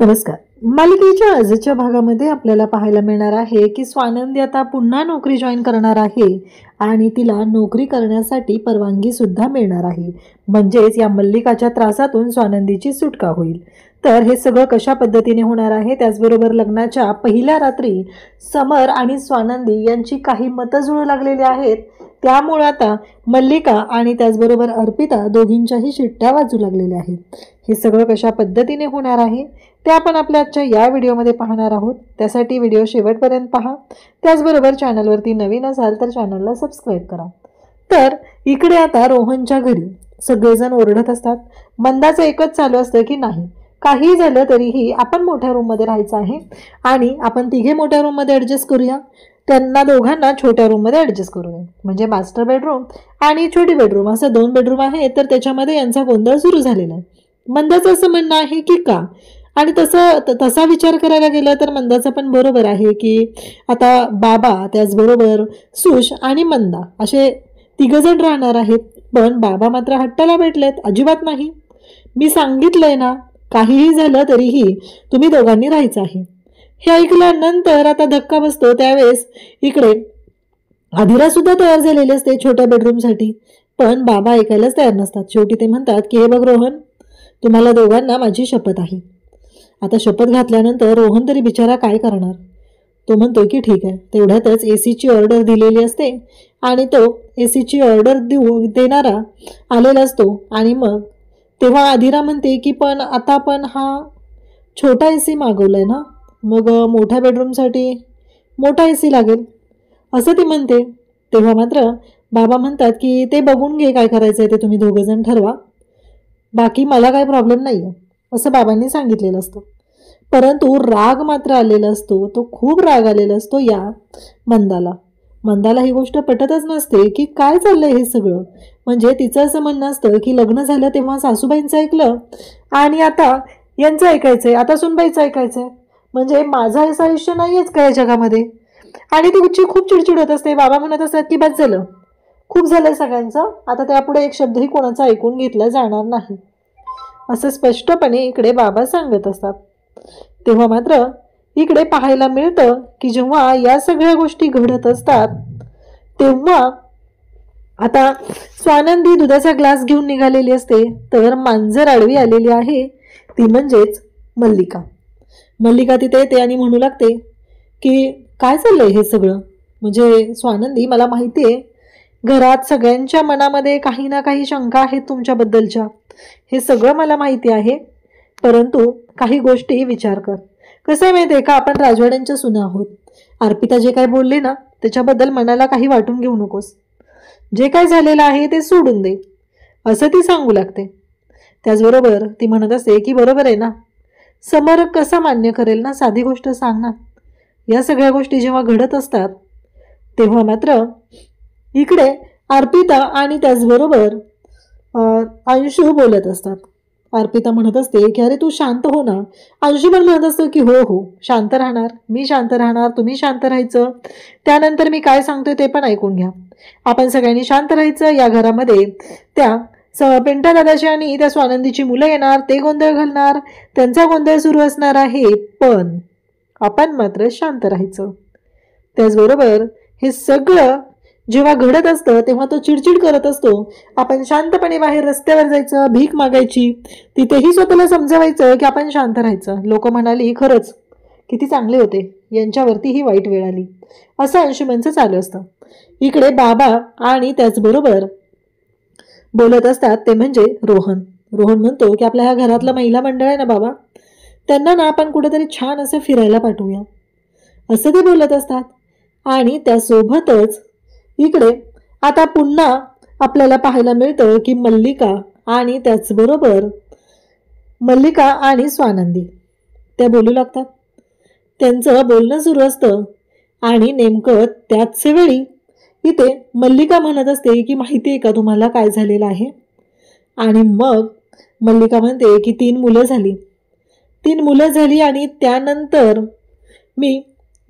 नमस्कार. मालिकेच्या आजच्या भागामध्ये आपल्याला पाहायला मिळणार आहे की स्वानंदी आता पुन्हा नोकरी जॉईन करणार आहे आणि तिला नोकरी करण्यासाठी परवानगी सुद्धा मिळणार आहे. म्हणजेच या मल्लिकाच्या त्रासातून स्वानंदीची सुटका होईल. तर हे सगळं कशा पद्धतीने होणार आहे, त्याचबरोबर लग्नाच्या पहिल्या रात्री समर आणि स्वानंदी यांची काही मतं जुळू लागलेली आहेत. त्यामुळे आता मल्लिका आणि त्याचबरोबर अर्पिता दोघींच्याही शिट्ट्या वाजू लागलेल्या आहेत. हे सगळं कशा पद्धतीने होणार आहे ते आपण आपल्या आजच्या या व्हिडिओमध्ये पाहणार आहोत. त्यासाठी व्हिडिओ शेवटपर्यंत पहा. त्याचबरोबर चॅनलवरती नवीन असाल तर चॅनलला सबस्क्राईब करा. तर इकडे आता रोहनच्या घरी सगळेजण ओरडत असतात. मंदाचं एकच चालू असतं की नाही, काही झालं तरीही आपण मोठ्या रूममध्ये राहायचं आहे आणि आपण तिघे मोठ्या रूममध्ये ॲडजस्ट करूया, त्यांना दोघांना छोट्या रूममध्ये ॲडजस्ट करूया. म्हणजे मास्टर बेडरूम आणि छोटी बेडरूम असं 2 बेडरूम आहे. तर त्याच्यामध्ये यांचा गोंधळ सुरू झालेला आहे. मंदाचं असं म्हणणं आहे की का, आणि तसा विचार करायला गेलं तर मंदाचं पण बरोबर आहे की आता बाबा त्याचबरोबर सुश आणि मंदा असे तिघजण राहणार आहेत. पण बाबा मात्र हट्टाला भेटलेत, अजिबात नाही, मी सांगितलंय ना, काहीही झालं तरीही तुम्ही दोघांनी राहायचं आहे. हे ऐकल्यानंतर आता धक्का बसतो. त्यावेळेस इकडे आधिरा सुद्धा तयार झालेली असते छोट्या बेडरूमसाठी, पण बाबा ऐकायलाच तयार नसतात. शेवटी ते म्हणतात की हे बघ रोहन, तुम्हाला दोघांना माझी शपथ आहे. आता शपथ घातल्यानंतर रोहन तरी बिचारा काय करणार. तो म्हणतो की ठीक आहे. तेवढ्यातच एसीची ऑर्डर दिलेली असते आणि तो एसीची ऑर्डर देणारा आलेला असतो. आणि मग तेव्हा आधिरा म्हणते की पण आता आपण हा छोटा एसी मागवलाय ना, मग मोठ्या बेडरूमसाठी मोठा एसी लागेल असं ती म्हणते. तेव्हा मात्र बाबा म्हणतात की ते बघून घे, काय करायचं आहे ते तुम्ही दोघंजण ठरवा, बाकी मला काही प्रॉब्लेम नाही आहे असं बाबांनी सांगितलेलं असतं. परंतु राग मात्र आलेला असतो, तो खूप राग आलेला असतो या मंदाला ही गोष्ट पटतच नसते की काय चाललंय हे सगळं. म्हणजे तिचं असं म्हणणं असतं की लग्न झालं तेव्हा सासूबाईंचं ऐकलं आणि आता यांचं ऐकायचंय, आता सुनबाईचं ऐकायचंय. म्हणजे माझं असं आयुष्य नाहीच काय जगामध्ये. आणि तिची खूप चिडचिड होत असते. बाबा म्हणत असतात की बस झालं, खूप झालंय सगळ्यांचं, आता त्यापुढे एक शब्दही कोणाचा ऐकून घेतला जाणार नाही असं स्पष्टपणे इकडे बाबा सांगत असतात. तेव्हा मात्र इकडे पाहायला मिळतं की जेव्हा या सगळ्या गोष्टी घडत असतात तेव्हा आता स्वानंदी दुधाचा ग्लास घेऊन निघालेली असते. तर मांजर आडवी आलेली आहे, ती म्हणजेच मल्लिका तिथे येते आणि म्हणू लागते की काय चाललंय हे सगळं. म्हणजे स्वानंदी, मला माहिती आहे घरात सगळ्यांच्या मनामध्ये काही ना काही शंका आहेत तुमच्याबद्दलच्या, हे सगळं मला माहिती आहे, परंतु काही गोष्टी विचार कर. कसं आहे माहिती आहे का, आपण राजवाड्यांच्या सुना आहोत. अर्पिता जे काय बोलले ना त्याच्याबद्दल मनाला काही वाटून घेऊ नकोस, जे काय झालेलं आहे ते सोडून दे असं ती सांगू लागते. त्याचबरोबर ती म्हणत असते की बरोबर आहे ना, समर कसा मान्य करेल ना, साधी गोष्ट सांग ना. या सगळ्या गोष्टी जेव्हा घडत असतात तेव्हा मात्र इकडे अर्पिता आणि त्याचबरोबर अंशू बोलत असतात. अर्पिता म्हणत असते की अरे तू शांत हो ना. अंशू पण म्हणत असतो की हो शांत राहणार, मी शांत राहणार, तुम्ही शांत राहायचं, त्यानंतर मी काय सांगतोय ते पण ऐकून घ्या. आपण सगळ्यांनी शांत राहायचं. या घरामध्ये त्या पिंटा दादाची आणि त्या स्वानंदीची मुलं येणार, ते गोंधळ घालणार, त्यांचा गोंधळ सुरू असणार आहे, पण आपण मात्र शांत राहायचं. त्याचबरोबर हे सगळं जेव्हा घडत असतं तेव्हा तो चिडचिड करत असतो. आपण शांतपणे बाहेर रस्त्यावर जायचं, भीक मागायची, तिथेही स्वतःला समजवायचं की आपण शांत राहायचं. लोक म्हणाली खरंच किती चांगले होते, यांच्यावरती ही वाईट वेळ आली, असं अंशुमनचं चालू असतं. इकडे बाबा आणि त्याचबरोबर बोलत असतात ते म्हणजे रोहन म्हणतो की आपल्या ह्या घरातलं महिला मंडळ आहे ना बाबा, त्यांना ना आपण कुठेतरी छान असं फिरायला पाठवूया असं ते बोलत असतात. आणि त्यासोबतच इकडे आता पुन्हा आपल्याला पाहायला मिळतं की मल्लिका आणि स्वानंदी त्या बोलू लागतात. त्यांचं बोलणं सुरू असतं आणि नेमकं त्याच वेळी इथे मल्लिका म्हणत असते की माहिती आहे का तुम्हाला काय झालेलं आहे. आणि मग मल्लिका म्हणते की 3 मुलं झाली आणि त्यानंतर मी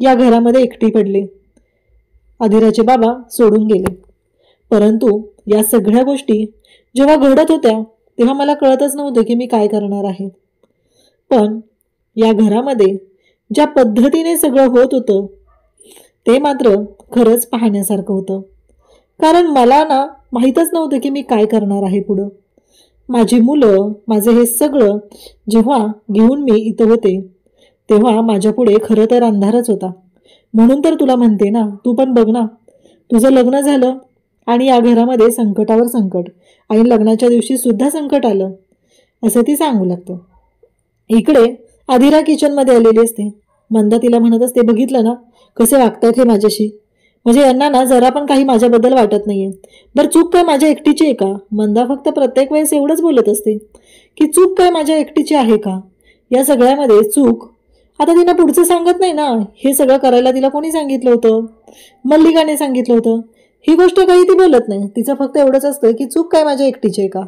या घरामध्ये एकटी पडले, आधिराचे बाबा सोडून गेले. परंतु या सगळ्या गोष्टी जेव्हा घडत होत्या तेव्हा मला कळतच नव्हतं की मी काय करणार आहे. पण या घरामध्ये ज्या पद्धतीने सगळं होत होतं ते मात्र खरंच पाहण्यासारखं होतं. कारण मला ना माहीतच नव्हतं की मी काय करणार आहे पुढं. माझी मुलं, माझं हे सगळं जेव्हा घेऊन मी इथं होते तेव्हा माझ्यापुढे खरं तर अंधारच होता. म्हणून तर तुला म्हणते ना, तू पण बघ ना, तुझं लग्न झालं आणि या घरामध्ये संकटावर संकट आणि लग्नाच्या दिवशी सुद्धा संकट आलं असं ती सांगू लागतं. इकडे आधिरा किचनमध्ये आलेली असते. मंदा तिला म्हणत असते, बघितलं ना कसे वागतात हे माझ्याशी, म्हणजे यांना ना जरा पण काही माझ्याबद्दल वाटत नाहीये. बरं चूक काय माझ्या एकटीची आहे का? मंदा फक्त प्रत्येक वेळेस एवढंच बोलत असते की चूक काय माझ्या एकटीची आहे का? या सगळ्यामध्ये चूक आता तिला पुढचं सांगत नाही ना. हे सगळं करायला तिला कोणी सांगितलं होतं? मल्लिकाने सांगितलं होतं. ही गोष्ट काही ती बोलत नाही. तिचं फक्त एवढंच असतं की चूक काय माझ्या एकटीची आहे का?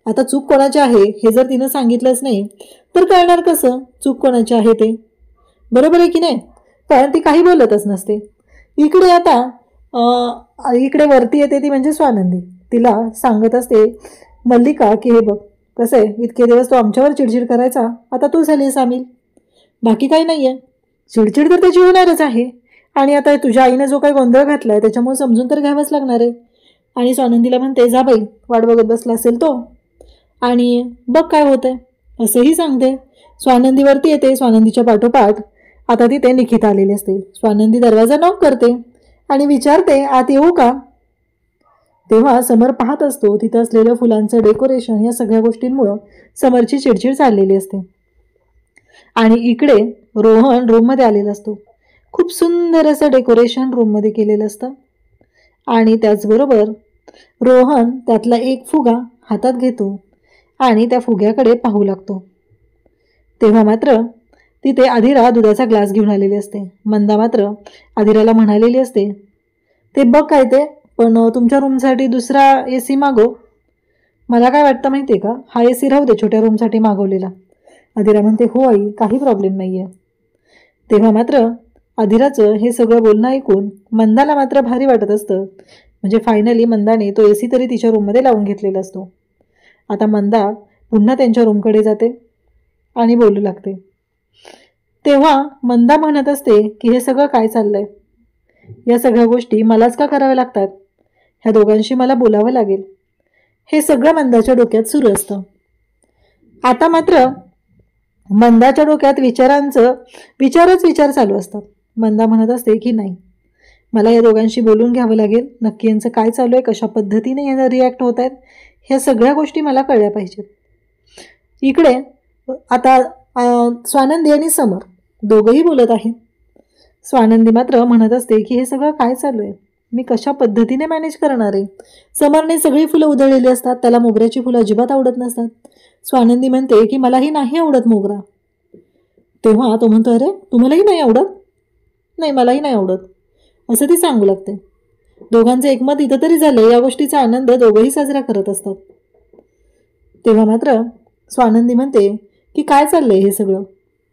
आता चूक कोणाची आहे हे जर तिनं सांगितलंच नाही तर कळणार कसं चूक कोणाची आहे ते? बरोबर आहे की नाही? पण ती काही बोलतच नसते. इकडे आता इकडे वरती येते ती म्हणजे स्वानंदी. तिला सांगत असते मल्लिका की हे बघ कसं आहे, इतके दिवस तो आमच्यावर चिडचिड करायचा, आता तू झाली सामील. बाकी काही नाही आहे. चिडचिड तर त्याची होणारच आहे आणि आता तुझ्या आईने जो काही गोंधळ घातलाय त्याच्यामुळे समजून तर घ्यावंच लागणार आहे. आणि स्वानंदीला म्हणते, जा बाई, वाट बघत बसला असेल तो आणि बघ काय होतंय असंही सांगते. स्वानंदीवरती येते. स्वानंदीच्या पाठोपाठ आता तिथे निकिता आलेली असते. स्वानंदी दरवाजा नॉक करते आणि विचारते, आत येऊ का? तेव्हा समर पाहत असतो तिथं असलेलं फुलांचं डेकोरेशन, या सगळ्या गोष्टींमुळं समरची चिडचिड चाललेली असते. आणि इकडे रोहन रूममध्ये आलेला असतो. खूप सुंदर असं डेकोरेशन रूममध्ये केलेलं असतं आणि त्याचबरोबर रोहन त्यातला एक फुगा हातात घेतो आणि त्या फुग्याकडे पाहू लागतो. तेव्हा मात्र तिथे आधिरा दुधाचा ग्लास घेऊन आलेली असते. मंदा मात्र आधिराला म्हणालेली असते, ते बघ काय ते, पण तुमच्या रूमसाठी दुसरा AC मागव. मला काय वाटतं माहिती आहे का, हा AC राहू दे छोट्या रूमसाठी मागवलेला. आधिरा म्हणते, हो आई, काही प्रॉब्लेम नाही आहे. तेव्हा मात्र आधिराचं हे सगळं बोलणं ऐकून मंदाला मात्र भारी वाटत असतं. म्हणजे फायनली मंदाने तो AC तरी तिच्या रूममध्ये लावून घेतलेला असतो. आता मंदा पुन्हा त्यांच्या रूमकडे जाते आणि बोलू लागते. तेव्हा मंदा म्हणत असते की हे सगळं काय चाललंय, या सगळ्या गोष्टी मलाच का कराव्या लागतात, ह्या दोघांशी मला बोलावं लागेल, हे सगळं मंदाच्या डोक्यात सुरू असतं. आता मात्र मंदाच्या डोक्यात विचारच विचार चालू असतात. मंदा म्हणत असते की नाही, मला या दोघांशी बोलून घ्यावं लागेल. नक्की यांचं काय चालू आहे, कशा पद्धतीने यांना रिॲक्ट होत आहेत, ह्या सगळ्या गोष्टी मला कळल्या पाहिजेत. इकडे आता स्वानंदी आणि समर दोघंही बोलत आहेत. स्वानंदी मात्र म्हणत असते की हे सगळं काय चालू आहे, मी कशा पद्धतीने मॅनेज करणार आहे. समरने सगळी फुलं उधळलेली असतात, त्याला मोगऱ्याची फुलं अजिबात आवडत नसतात. स्वानंदी म्हणते की मलाही नाही आवडत मोगरा. तेव्हा तो म्हणतो, अरे तुम्हालाही नाही आवडत? नाही, मलाही नाही आवडत, असं ती सांगू लागते. दोघांचं एकमत इथं तरी झालं. या गोष्टीचा आनंद दोघंही साजरा करत असतात. तेव्हा मात्र स्वानंदी म्हणते की काय चाललंय हे सगळं.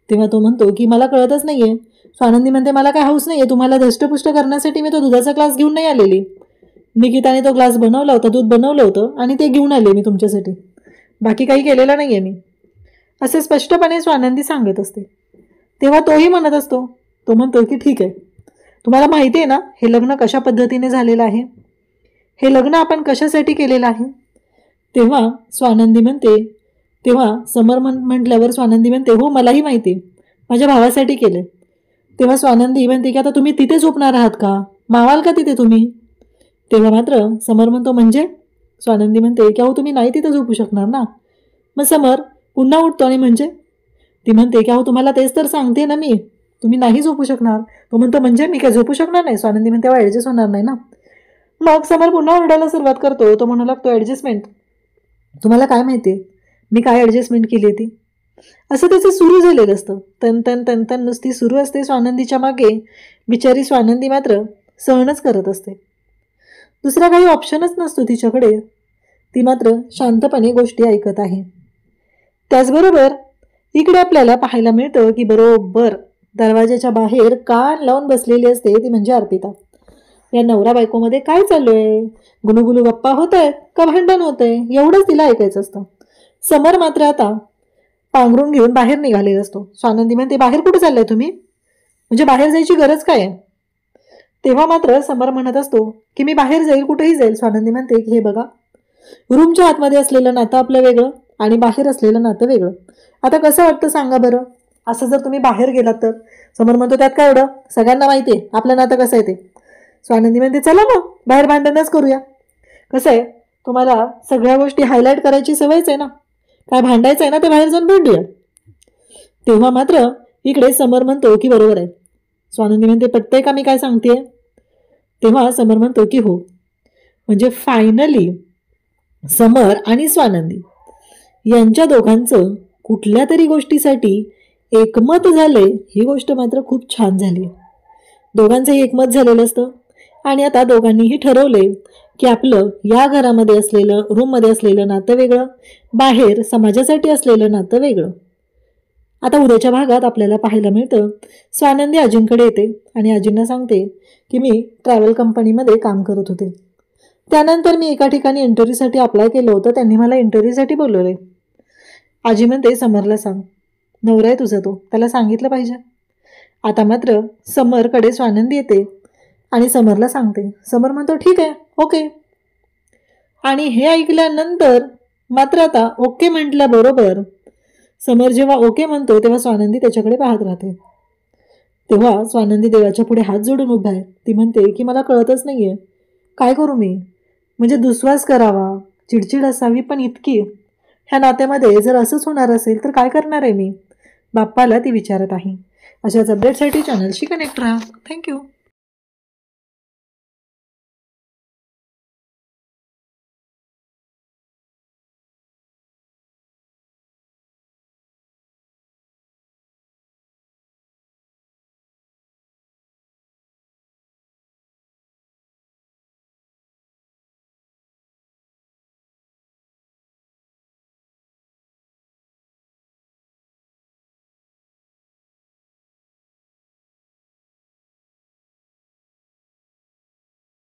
तेव्हा तो म्हणतो की मला कळतच नाहीये. स्वानंदी म्हणते, मला काय हौस नाहीये, तुम्हाला धष्टपुष्ट करण्यासाठी मी तो दुधाचा ग्लास घेऊन नाही आलेली. निकिताने तो ग्लास बनवला होता, दूध बनवलं होतं आणि ते घेऊन आले मी तुमच्यासाठी, बाकी काही केलेलं नाहीये मी, असे स्पष्टपणे स्वानंदी सांगत असते. तेव्हा तोही म्हणत असतो, तो म्हणतो की ठीक आहे, तुम्हाला माहिती आहे ना हे लग्न कशा पद्धतीने झालेलं आहे, हे लग्न आपण कशासाठी केलेलं आहे. तेव्हा स्वानंदी म्हणते, तेव्हा समर म्हटल्यावर स्वानंदी म्हणते, हो मलाही माहिती, माझ्या भावासाठी केले. तेव्हा स्वानंदी म्हणते की आता तुम्ही तिथे झोपणार आहात का, मावाल का तिथे तुम्ही. तेव्हा मात्र समर म्हणतो, म्हणजे. स्वानंदी म्हणते की अहो तुम्ही नाही तिथे झोपू शकणार ना. मग समर पुन्हा उठतो आणि म्हणजे ती म्हणते की अहो तुम्हाला तेच तर सांगते ना मी, तुम्ही नाही झोपू शकणार. तो म्हणतो, म्हणजे मी काय झोपू शकणार नाही. स्वानंदी म्हणते, तेव्हा ॲडजस्ट होणार नाही ना. मग समर पुन्हा ओरडायला सुरुवात करतो. तो म्हणू लागतो, ॲडजस्टमेंट, तुम्हाला काय माहिती आहे मी काय ॲडजस्टमेंट केली ती. असं त्याचं सुरू झालेलं असतं. तन नुसती सुरू असते स्वानंदीच्या मागे. बिचारी स्वानंदी मात्र सहनच करत असते. दुसरा काही ऑप्शनच नसतो तिच्याकडे. ती मात्र शांतपणे गोष्टी ऐकत आहे. त्याचबरोबर इकडे आपल्याला पाहायला मिळतं की बरोबर दरवाजाच्या बाहेर कान लावून बसलेली असते ती म्हणजे अर्पिता. या नवरा बायकोमध्ये काय चालू आहे, गुलुगुलू गप्पा होत आहेत का भांडण होत आहे, एवढंच तिला ऐकायचं असतं. समर मात्र आता पांघरून घेऊन बाहेर निघालेला असतो. स्वानंदी म्हणते, बाहेर कुठे चाललाय तुम्ही? म्हणजे बाहेर जायची गरज काय आहे? तेव्हा मात्र समर म्हणत असतो की मी बाहेर जाईल, कुठेही जाईल. स्वानंदी म्हणते की हे बघा, रूमच्या आतमध्ये असलेलं नातं आपलं वेगळं आणि बाहेर असलेलं नातं वेगळं. आता कसं वाटतं सांगा बरं, असं जर तुम्ही बाहेर गेलात तर? समर म्हणतो, त्यात काय एवढं, सगळ्यांना माहिती आहे आपलं नातं कसं आहे ते. स्वानंदी म्हणते, चला मग बाहेर भांडणच करूया. कसं आहे, तुम्हाला सगळ्या गोष्टी हायलाईट करायची सवयच आहे ना, काय भांडायचं आहे ना ते बाहेर जाऊन भांडूया. तेव्हा मात्र इकडे समर म्हणतो की बरोबर आहे. स्वानंदी म्हणते, पटतंय का मी काय सांगतेय? तेव्हा समर म्हणतो की हो. म्हणजे फायनली समर आणि स्वानंदी यांच्या दोघांचं कुठल्या तरी गोष्टीसाठी एकमत झालंय. ही गोष्ट मात्र खूप छान झाली. दोघांचंही एकमत झालेलं असतं आणि आता दोघांनीही ठरवले की आपलं या घरामध्ये असलेलं, रूममध्ये असलेलं नातं वेगळं, बाहेर समाजासाठी असलेलं नातं वेगळं. आता उद्याच्या भागात आपल्याला पाहायला मिळतं, स्वानंदी आजींकडे येते आणि आजींना सांगते की मी ट्रॅव्हल कंपनीमध्ये काम करत होते. त्यानंतर मी एका ठिकाणी इंटरव्ह्यूसाठी अप्लाय केलं होतं, त्यांनी मला इंटरव्ह्यूसाठी बोलवले. आजी म्हणते, समरला सांग, नवरा आहे तुझा तो, त्याला सांगितलं पाहिजे. आता मात्र समरकडे स्वानंदी येते आणि समरला सांगते. समर म्हणतो, ठीक आहे, ओके. आणि हे ऐकल्यानंतर मात्र आता ओके म्हटल्याबरोबर समर जेव्हा ओके म्हणतो तेव्हा स्वानंदी त्याच्याकडे पाहत राहते. तेव्हा स्वानंदी देवाच्या पुढे हात जोडून उभा आहे. ती म्हणते की मला कळतच नाहीये, काय करू मी? म्हणजे दुस्वास करावा, चिडचिड असावी, पण इतकी ह्या नात्यामध्ये जर असंच होणार असेल तर काय करणार आहे मी? बाप्पाला ती विचारत आहे. अशाच अपडेटसाठी चॅनलशी कनेक्ट राहा. थँक्यू.